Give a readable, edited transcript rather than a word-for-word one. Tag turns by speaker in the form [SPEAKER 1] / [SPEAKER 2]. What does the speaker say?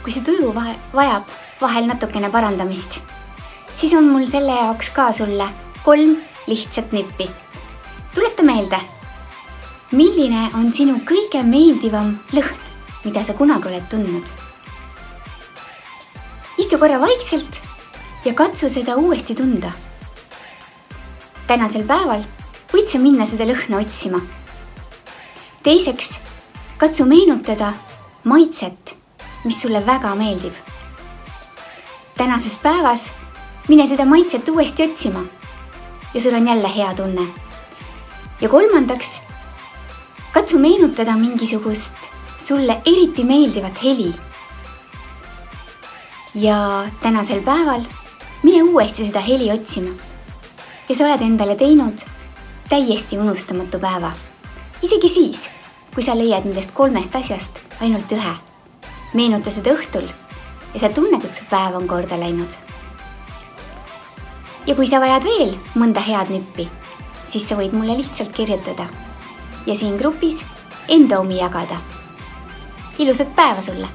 [SPEAKER 1] kui su tuju vajab vahel natukene parandamist, siis on mul selle jaoks ka sulle 3 lihtsat nippi. Tuleta meelde, milline on sinu kõige meeldivam lõhn, mida sa kunagi oled tundnud. Istu korra vaikselt ja katsu seda uuesti tunda. Tänasel päeval võid sa minna seda lõhna otsima. Teiseks, katsu meenutada maitset, mis sulle väga meeldib. Tänases päevas mine seda maitset uuesti otsima ja sul on jälle hea tunne. Ja kolmandaks, katsu meenutada mingisugust sulle eriti meeldivat heli. Ja tänasel päeval mine uuesti seda heli otsima ja sa oled endale teinud täiesti unustamatu päeva. Isegi siis, kui sa leiad nendest 3 asjast ainult 1. Meenuta seda õhtul ja sa tunned, et su päev on korda läinud. Ja kui sa vajad veel mõnda head nippi, siis sa võid mulle lihtsalt kirjutada ja siin grupis enda omi jagada. Ilusat päeva sulle!